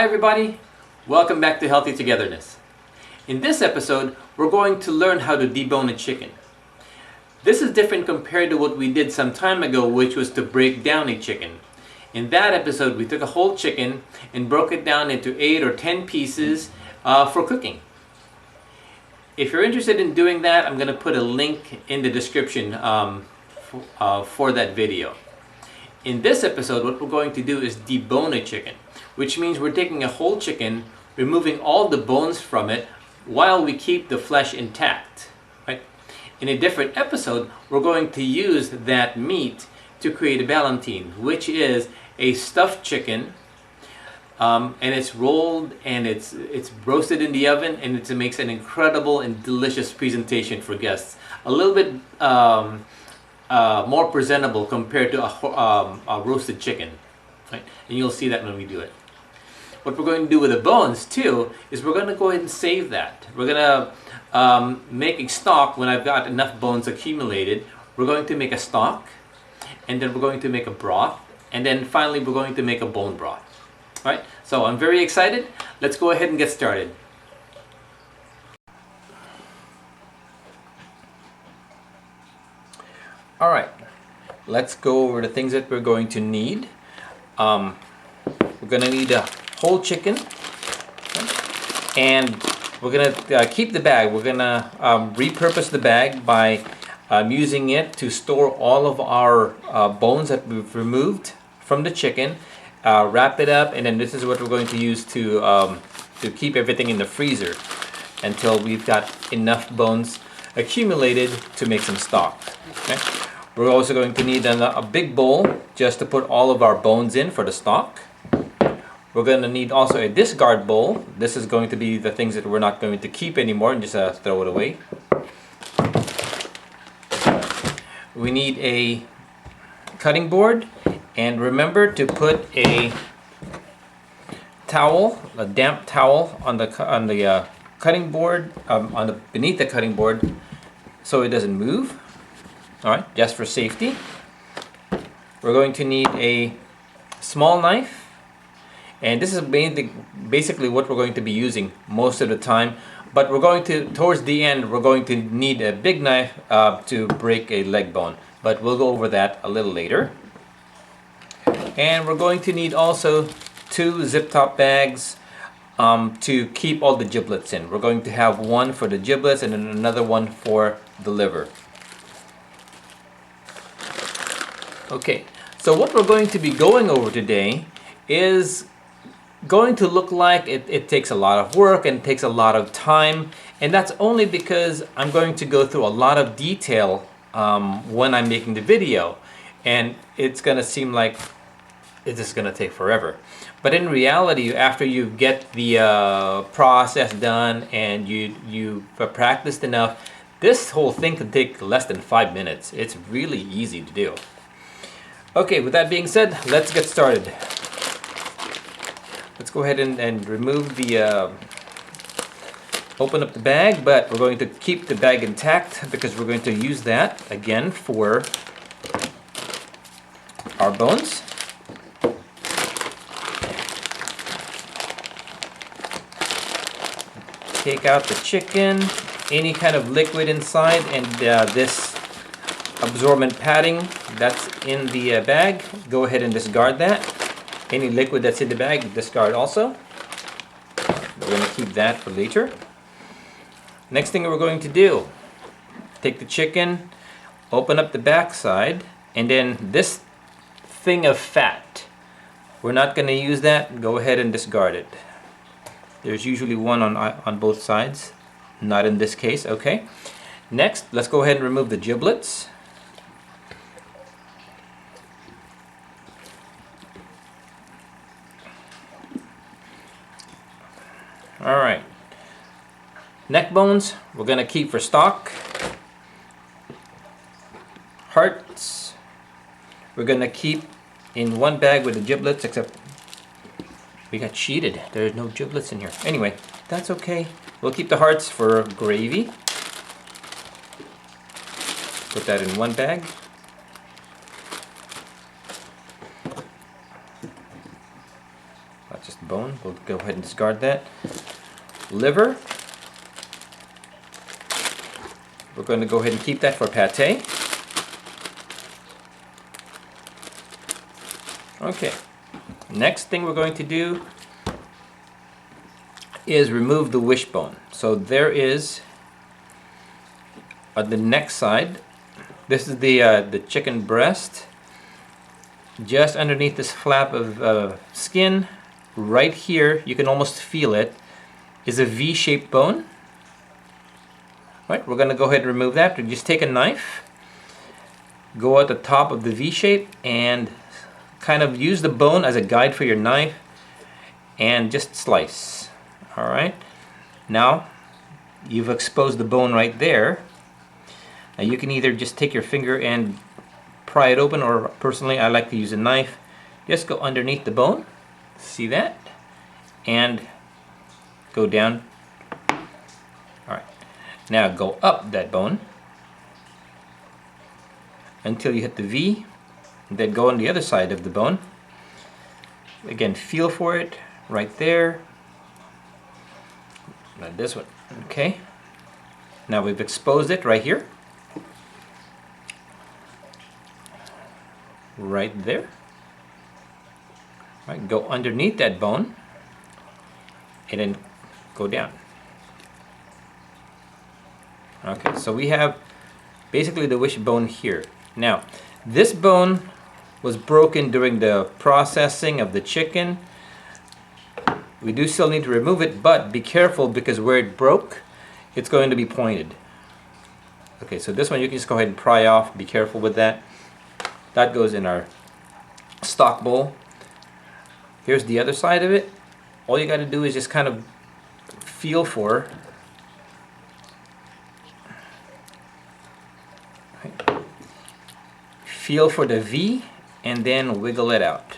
everybody, welcome back to Healthy Togetherness. In this episode, we're going to learn how to debone a chicken. This is different compared to what we did some time ago, which was to break down a chicken. In that episode, we took a whole chicken and broke it down into 8 or 10 pieces for cooking. If you're interested in doing that, I'm going to put a link in the description for that video. In this episode, what we're going to do is debone a chicken, which means we're taking a whole chicken, removing all the bones from it while we keep the flesh intact. Right? In a different episode, we're going to use that meat to create a ballotine, which is a stuffed chicken, and it's rolled and it's roasted in the oven, and it makes an incredible and delicious presentation for guests. A little bit more presentable compared to a roasted chicken, right? And you'll see that when we do it. What we're going to do with the bones too is we're going to go ahead and save that. We're going to make a stock. When I've got enough bones accumulated, we're going to make a stock, and then we're going to make a broth, and then finally we're going to make a bone broth. All right, so I'm very excited. Let's go ahead and get started. All right, let's go over the things that we're going to need. We're going to need a whole chicken, okay? And we're going to keep the bag. We're going to repurpose the bag by using it to store all of our bones that we've removed from the chicken, wrap it up, and then this is what we're going to use to keep everything in the freezer until we've got enough bones accumulated to make some stock. Okay? We're also going to need a big bowl just to put all of our bones in for the stock. We're going to need also a discard bowl. This is going to be the things that we're not going to keep anymore and just throw it away. We need a cutting board, and remember to put a towel, a damp towel, on the cutting board, beneath the cutting board, so it doesn't move. All right, just for safety. We're going to need a small knife, and this is basically what we're going to be using most of the time. But we're going to, towards the end, we're going to need a big knife to break a leg bone. But we'll go over that a little later. And we're going to need also 2 zip-top bags to keep all the giblets in. We're going to have one for the giblets and then another one for the liver. Okay, so what we're going to be going over today is going to look like it takes a lot of work and takes a lot of time, and that's only because I'm going to go through a lot of detail when I'm making the video, and it's going to seem like it's just going to take forever. But in reality, after you get the process done and you've practiced enough, this whole thing can take less than 5 minutes. It's really easy to do. Okay, with that being said, let's get started. Let's go ahead and remove the, open up the bag, but we're going to keep the bag intact because we're going to use that again for our bones. Take out the chicken, any kind of liquid inside, and this absorbent padding that's in the bag, go ahead and discard that. Any liquid that's in the bag, discard also. We're going to keep that for later. Next thing we're going to do, take the chicken, open up the back side, and then this thing of fat, we're not going to use that. Go ahead and discard it. There's usually one on both sides, not in this case. Okay. Next, let's go ahead and remove the giblets. All right. Neck bones, we're going to keep for stock. Hearts, we're going to keep in one bag with the giblets, except we got cheated. There's no giblets in here. Anyway, that's okay. We'll keep the hearts for gravy. Put that in one bag. bone. We'll go ahead and discard that. Liver. We're going to go ahead and keep that for pate. Okay. Next thing we're going to do is remove the wishbone. So there is on the neck side. This is the chicken breast. Just underneath this flap of skin, right here, you can almost feel it, is a V-shaped bone. Right, we're going to go ahead and remove that. Just take a knife, go at the top of the V shape, and kind of use the bone as a guide for your knife, and just slice. All right. Now you've exposed the bone right there. Now you can either just take your finger and pry it open, or personally I like to use a knife. Just go underneath the bone. See that? And go down. Alright. Now go up that bone until you hit the V. And then go on the other side of the bone. Again, feel for it right there. Not this one. Okay. Now we've exposed it right here. Right there. Right, go underneath that bone and then go down. Okay, so we have basically the wishbone here. Now, this bone was broken during the processing of the chicken. We do still need to remove it, but be careful because where it broke, it's going to be pointed. Okay, so this one you can just go ahead and pry off. Be careful with that. That goes in our stock bowl. Here's the other side of it. All you got to do is just kind of feel for. Feel for the V and then wiggle it out.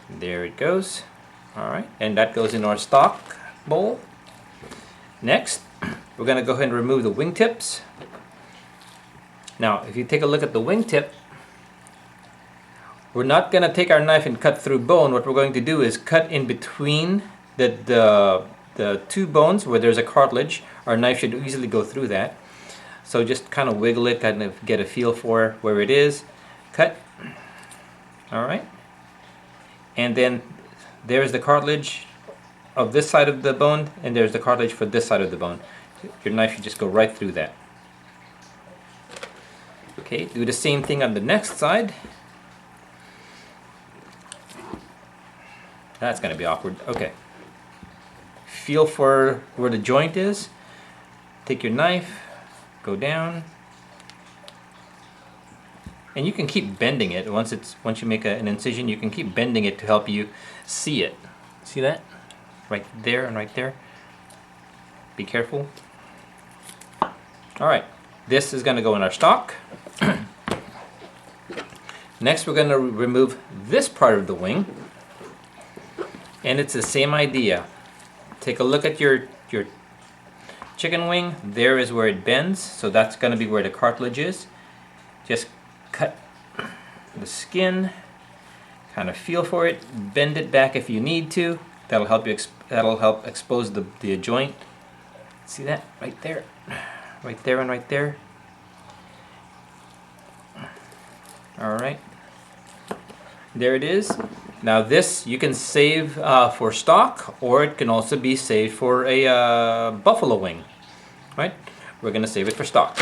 There it goes. All right, and that goes in our stock bowl. Next, we're going to go ahead and remove the wingtips. Now, if you take a look at the wingtip, we're not going to take our knife and cut through bone. What we're going to do is cut in between the two bones where there's a cartilage. Our knife should easily go through that. So just kind of wiggle it, kind of get a feel for where it is. Cut. All right. And then there's the cartilage of this side of the bone, and there's the cartilage for this side of the bone. Your knife should just go right through that. Okay, do the same thing on the next side. That's going to be awkward. Okay. Feel for where the joint is. Take your knife, go down, and you can keep bending it. Once you make an incision, you can keep bending it to help you see it. See that? Right there and right there. Be careful. All right, this is going to go in our stock. Next, we're going to remove this part of the wing, and it's the same idea. Take a look at your chicken wing. There is where it bends, so that's going to be where the cartilage is. Just cut the skin, kind of feel for it, bend it back if you need to. That'll help you. That'll help expose the joint. See that right there, right there, and right there. All right, there it is. Now this you can save for stock, or it can also be saved for a buffalo wing. Right? We're going to save it for stock.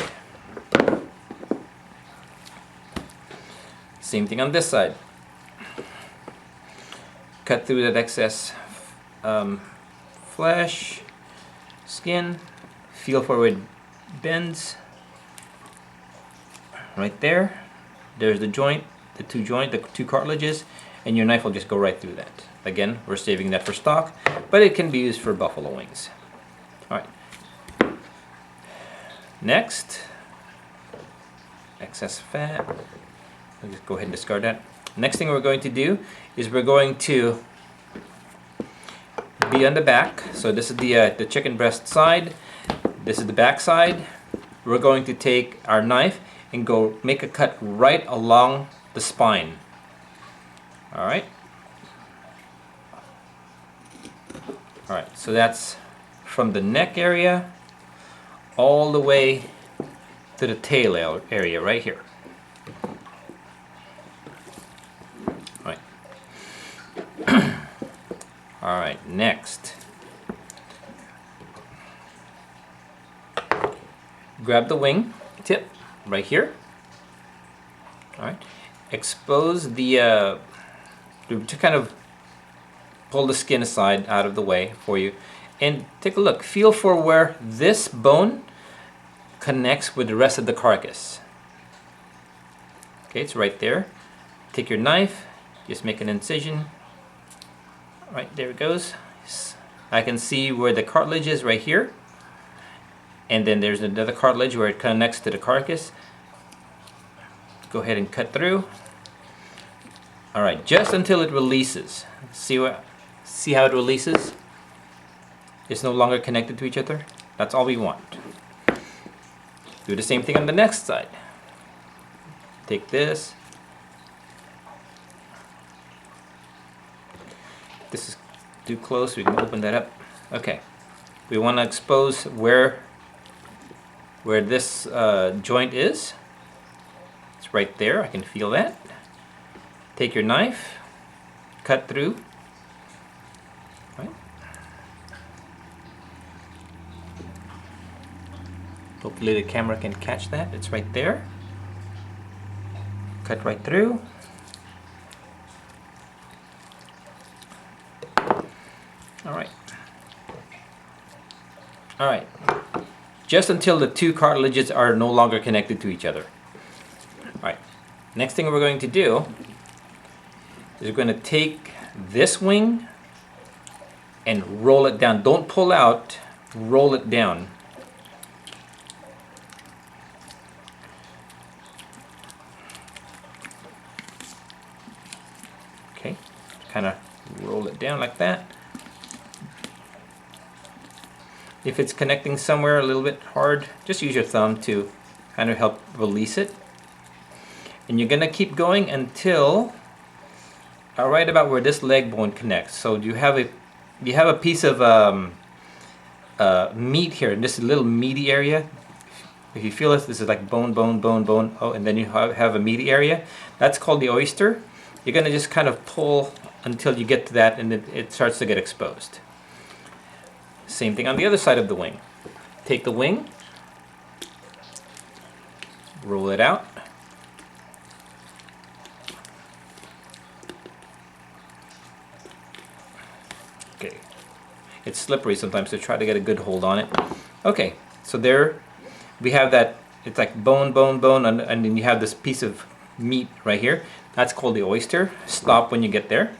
Same thing on this side. Cut through that excess flesh, skin. Feel for where it bends. Right there. There's the joint, the two cartilages. And your knife will just go right through that. Again, we're saving that for stock, but it can be used for buffalo wings. All right. Next, excess fat. I'll just go ahead and discard that. Next thing we're going to do is we're going to be on the back. So this is the chicken breast side. This is the back side. We're going to take our knife and go make a cut right along the spine. All right. All right, so that's from the neck area all the way to the tail area right here. All right. All right, next. Grab the wing tip right here. All right. Expose the to kind of pull the skin aside out of the way for you, and take a look. Feel for where this bone connects with the rest of the carcass. Okay, it's right there. Take your knife, just make an incision. All right, there it goes. I can see where the cartilage is right here, and then there's another cartilage where it connects to the carcass. Go ahead and cut through. All right, just until it releases. See how it releases? It's no longer connected to each other. That's all we want. Do the same thing on the next side. Take this. This is too close, we can open that up. Okay. We want to expose where this joint is. It's right there, I can feel that. Take your knife, cut through. Right. Hopefully the camera can catch that. It's right there. Cut right through. All right. All right. Just until the two cartilages are no longer connected to each other. All right. Next thing we're going to do is we're going to take this wing and roll it down. Don't pull out, roll it down. Okay, kind of roll it down like that. If it's connecting somewhere a little bit hard, just use your thumb to kind of help release it. And you're gonna keep going until right about where this leg bone connects. So you have a piece of meat here, this little meaty area. If you feel this is like bone, bone, bone, bone. Oh, and then you have a meaty area. That's called the oyster. You're gonna just kind of pull until you get to that, and it starts to get exposed. Same thing on the other side of the wing. Take the wing, roll it out. Okay, it's slippery sometimes, so try to get a good hold on it. Okay, so there we have that. It's like bone, bone, bone, and then you have this piece of meat right here. That's called the oyster. Stop when you get there.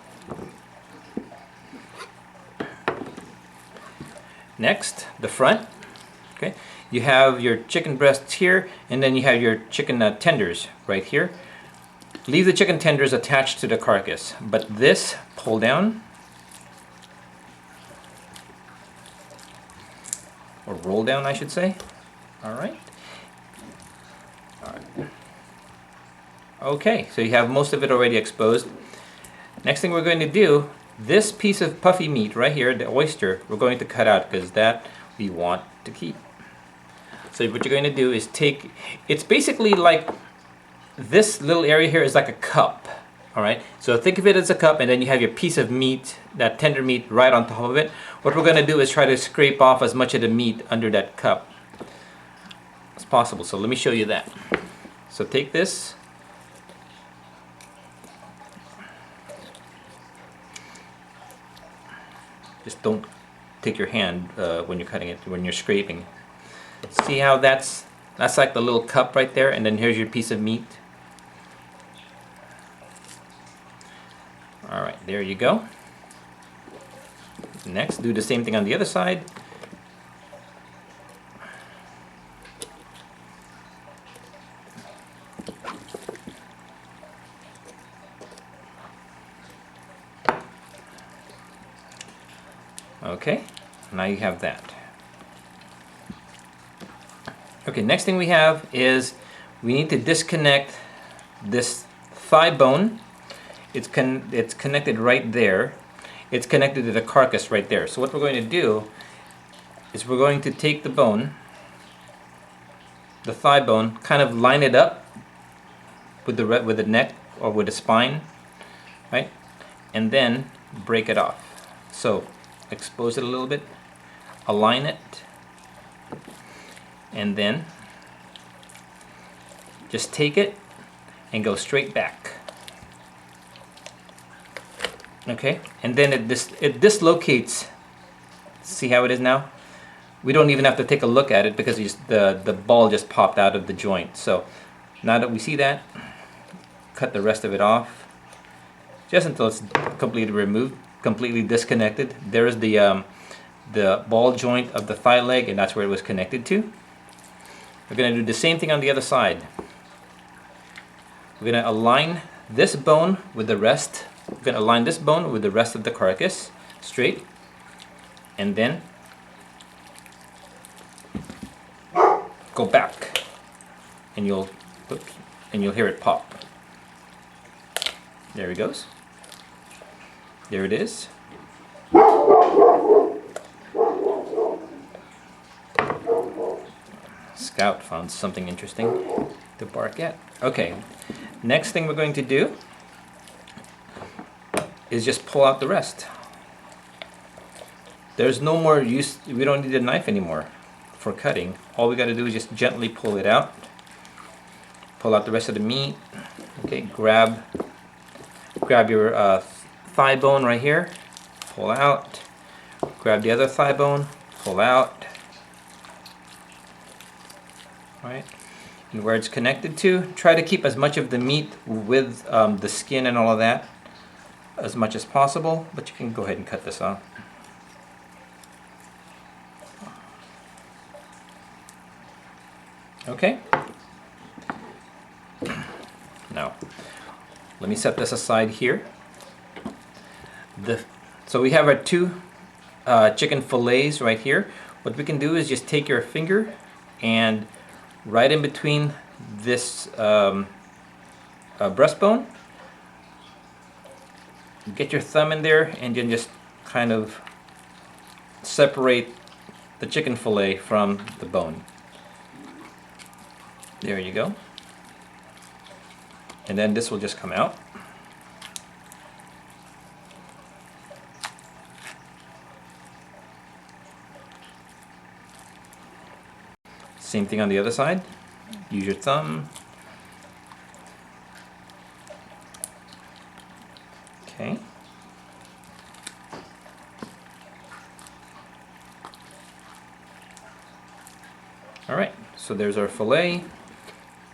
Next, the front. Okay, you have your chicken breasts here, and then you have your chicken tenders right here. Leave the chicken tenders attached to the carcass, but this, pull down, or roll down, I should say. All right. All right. Okay, so you have most of it already exposed. Next thing we're going to do, this piece of puffy meat right here, the oyster, we're going to cut out because that we want to keep. So what you're going to do is take, it's basically like this little area here is like a cup. All right, so think of it as a cup, and then you have your piece of meat, that tender meat, right on top of it. What we're going to do is try to scrape off as much of the meat under that cup as possible. So let me show you that. So take this. Just don't take your hand when you're cutting it, when you're scraping. See how that's like the little cup right there, and then here's your piece of meat. All right, there you go. Next, do the same thing on the other side. Okay, now you have that. Okay, next thing we have is we need to disconnect this thigh bone. It's connected right there. It's connected to the carcass right there. So what we're going to do is we're going to take the bone, the thigh bone, kind of line it up with the neck or with the spine, right? And then break it off. So expose it a little bit, align it, and then just take it and go straight back. Okay, and then it dislocates. See how it is now? We don't even have to take a look at it because the ball just popped out of the joint. So now that we see that, cut the rest of it off, just until it's completely removed, completely disconnected. There is the ball joint of the thigh leg, and that's where it was connected to. We're going to do the same thing on the other side. We're going to align this bone with the rest. We're going to align this bone with the rest of the carcass straight, and then go back, and you'll hear it pop. There it goes. There it is. Scout found something interesting to bark at. Okay, next thing we're going to do is just pull out the rest. There's no more use, we don't need a knife anymore for cutting. All we got to do is just gently pull it out. Pull out the rest of the meat. Okay, grab your thigh bone right here, pull out. Grab the other thigh bone, pull out. Right, and where it's connected to, try to keep as much of the meat with the skin and all of that as much as possible, but you can go ahead and cut this off. Okay, now let me set this aside here. So we have our two chicken fillets right here. What we can do is just take your finger and right in between this breastbone, get your thumb in there and then just kind of separate the chicken fillet from the bone. There you go. And then this will just come out. Same thing on the other side. Use your thumb. Okay. All right, so there's our fillet.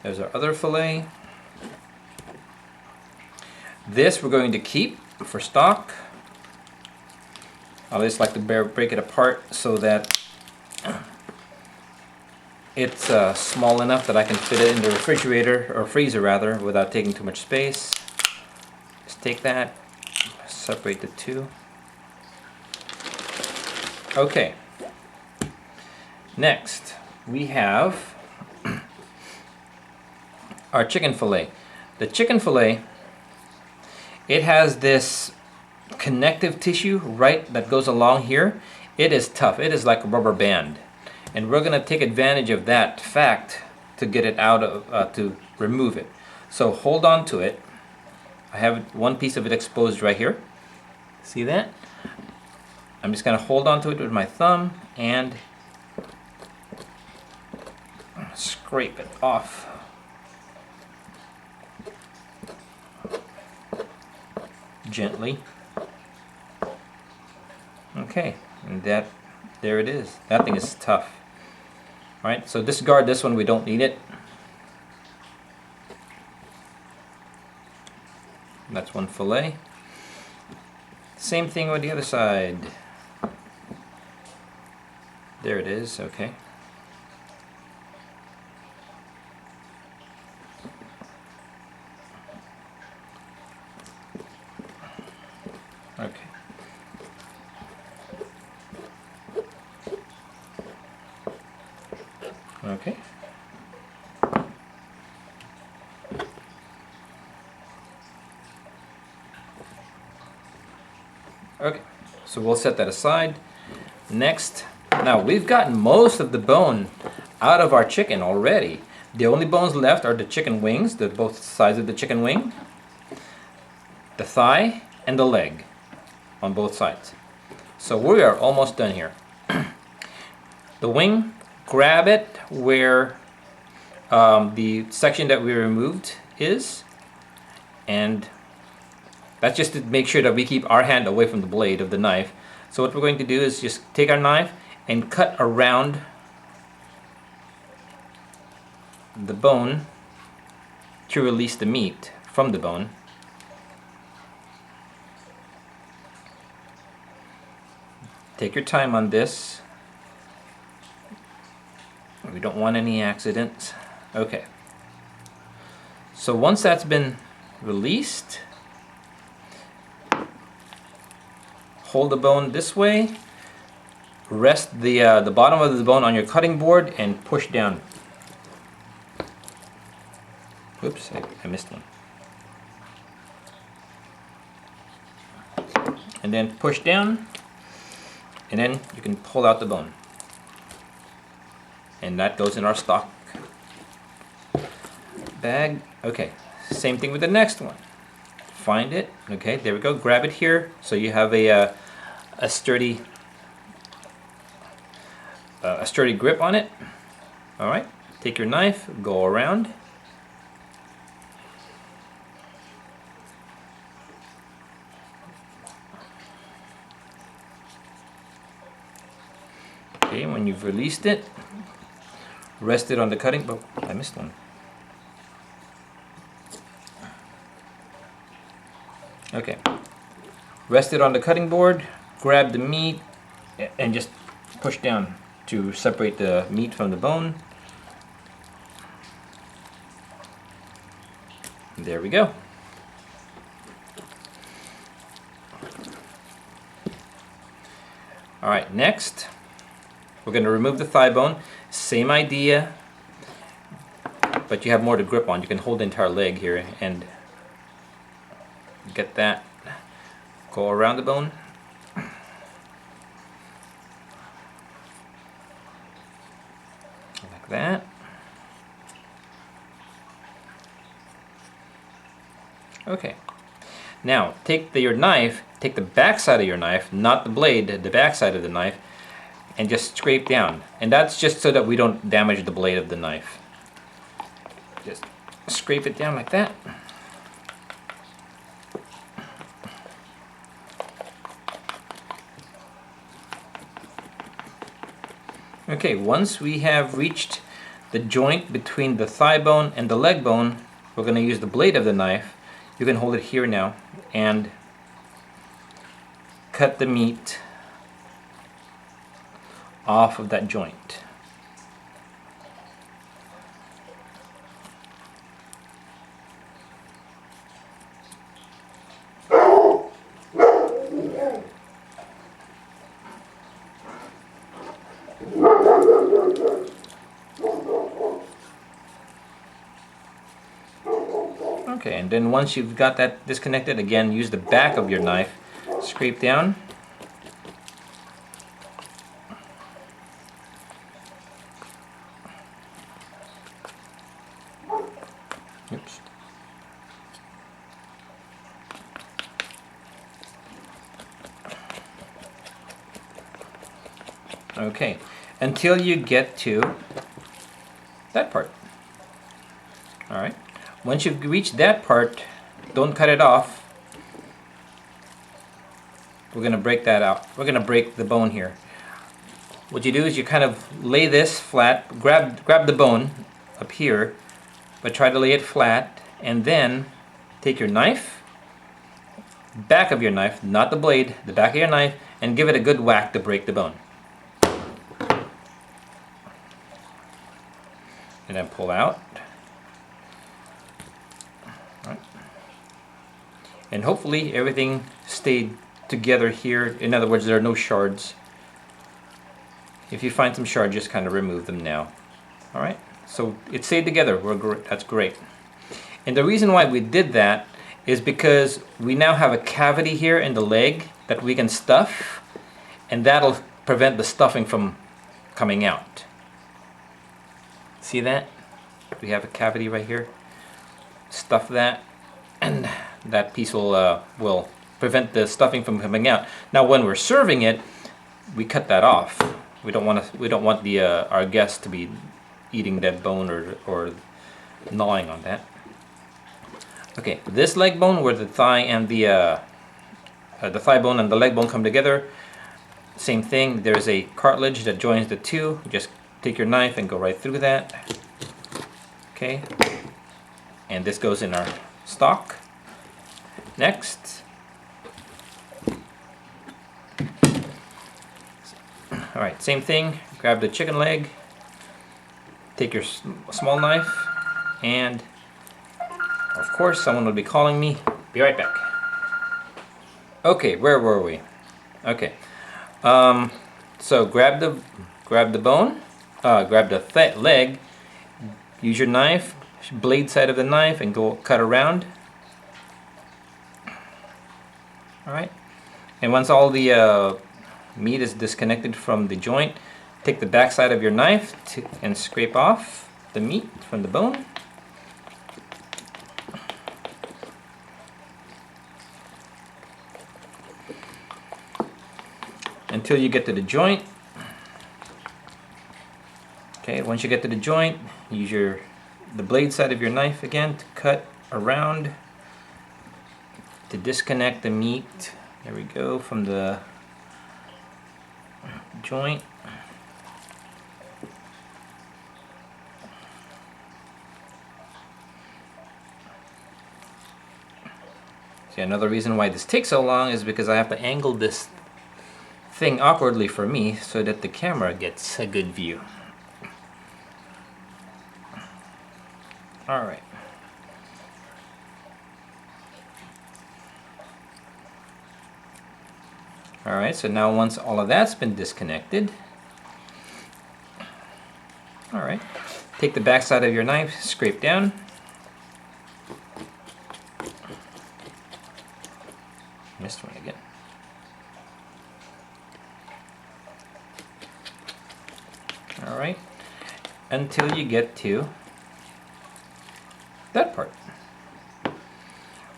There's our other fillet. This we're going to keep for stock. I just like to break it apart so that it's small enough that I can fit it in the refrigerator, or freezer rather, without taking too much space. Just take that, separate the two. Okay. Next, we have our chicken fillet. The chicken fillet, it has this connective tissue right that goes along here. It is tough. It is like a rubber band. And we're going to take advantage of that fact to get it out of, to remove it. So hold on to it. I have one piece of it exposed right here. See that? I'm just going to hold on to it with my thumb and scrape it off. Gently. Okay, and there it is. That thing is tough. Alright, so discard this one, we don't need it. That's one fillet. Same thing with the other side. There it is, okay. Okay. Okay. So we'll set that aside. Next, now we've gotten most of the bone out of our chicken already. The only bones left are the chicken wings, both sides of the chicken wing, the thigh, and the leg on both sides. So we are almost done here. The wing, grab it where the section that we removed is, and that's just to make sure that we keep our hand away from the blade of the knife. So what we're going to do is just take our knife and cut around the bone to release the meat from the bone. Take your time on this. We don't want any accidents. Okay. So once that's been released, hold the bone this way, rest the bottom of the bone on your cutting board and push down. Oops, I missed one. And then push down, and then you can pull out the bone. And that goes in our stock bag. Okay, same thing with the next one. Find it. Okay, there we go. Grab it here so you have a sturdy grip on it. All right, take your knife, go around. Okay, when you've released it, rest it on the cutting board. Oh, I missed one. Okay, rest it on the cutting board, grab the meat, and just push down to separate the meat from the bone. There we go. All right, next we're going to remove the thigh bone. Same idea, but you have more to grip on. You can hold the entire leg here and get that. Go around the bone. Like that. Okay. Now take your knife, take the back side of your knife, not the blade, the back side of the knife, and just scrape down. And that's just so that we don't damage the blade of the knife. Just scrape it down like that. Okay, once we have reached the joint between the thigh bone and the leg bone, we're going to use the blade of the knife. You can hold it here now and cut the meat off of that joint. Okay, and then once you've got that disconnected, again, use the back of your knife, scrape down. Oops. Okay, until you get to that part. All right. Once you've reached that part, don't cut it off. We're going to break that out. We're going to break the bone here. What you do is you kind of lay this flat, grab the bone up here, but try to lay it flat, and then take your knife, back of your knife, not the blade, the back of your knife, and give it a good whack to break the bone. And then pull out. Right. And hopefully everything stayed together here. In other words, there are no shards. If you find some shards, just kind of remove them now. All right. So it stayed together. That's great. And the reason why we did that is because we now have a cavity here in the leg that we can stuff and that'll prevent the stuffing from coming out. See that? We have a cavity right here. Stuff that, and that piece will prevent the stuffing from coming out. Now, when we're serving it, we cut that off. We don't want the our guests to be eating that bone or gnawing on that. Okay, this leg bone where the thigh and the thigh bone and the leg bone come together, same thing. There's a cartilage that joins the two. You just take your knife and go right through that. Okay, and this goes in our stock. Next, all right, same thing. Grab the chicken leg. Take your small knife, and of course, someone will be calling me. Be right back. Okay, where were we? Okay, so grab the bone, grab the leg. Use your knife, blade side of the knife, and go cut around. All right, and once all the meat is disconnected from the joint, take the back side of your knife and scrape off the meat from the bone. Until you get to the joint. Okay, once you get to the joint, use the blade side of your knife again to cut around to disconnect the meat. There we go, from the joint. See, another reason why this takes so long is because I have to angle this thing awkwardly for me so that the camera gets a good view. All right. All right, so now once all of that's been disconnected, all right, take the back side of your knife, scrape down. Missed one again. All right, until you get to that part.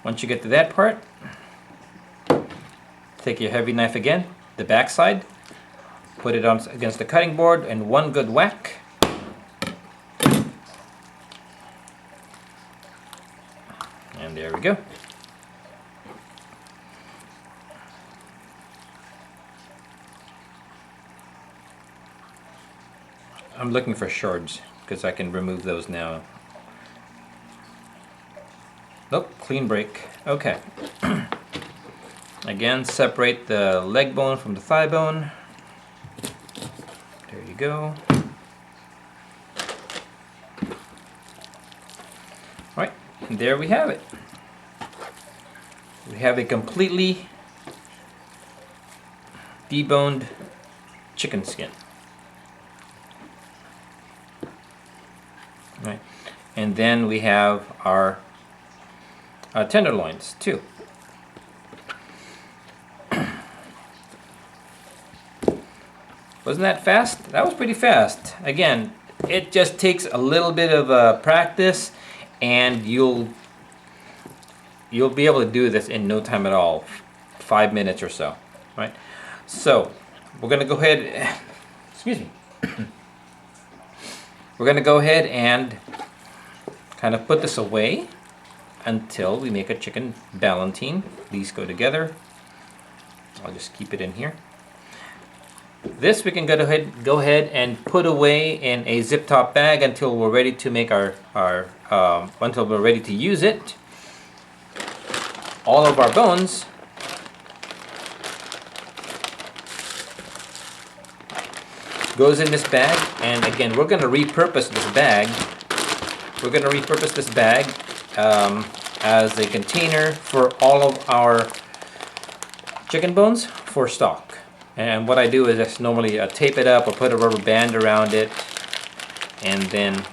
Once you get to that part, take your heavy knife again, the back side, put it on against the cutting board, and one good whack. And there we go. I'm looking for shards because I can remove those now. Nope, clean break. Okay. Again, separate the leg bone from the thigh bone. There you go. Alright, and there we have it. We have a completely deboned chicken skin. Right. And then we have our tenderloins too. Wasn't that fast? That was pretty fast. Again, it just takes a little bit of practice, and you'll be able to do this in no time at all. 5 minutes or so, right? So we're gonna go ahead. Excuse me. We're gonna go ahead and kind of put this away until we make a chicken ballotine. These go together. I'll just keep it in here. This we can go ahead and put away in a zip top bag until we're ready to make until we're ready to use it. All of our bones goes in this bag, and again, we're going to repurpose this bag. We're going to repurpose this bag as a container for all of our chicken bones for stock. And what I do is just normally tape it up or put a rubber band around it, and then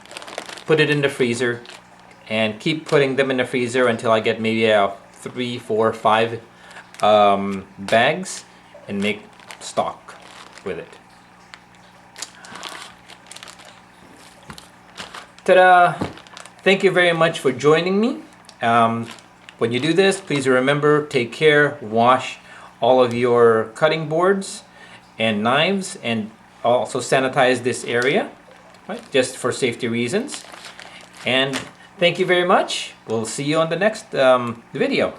put it in the freezer and keep putting them in the freezer until I get maybe 3, 4, 5 bags and make stock. with it. Ta-da! Thank you very much for joining me. When you do this, please remember, take care, wash all of your cutting boards and knives, and also sanitize this area, right, just for safety reasons. And thank you very much. We'll see you on the next video.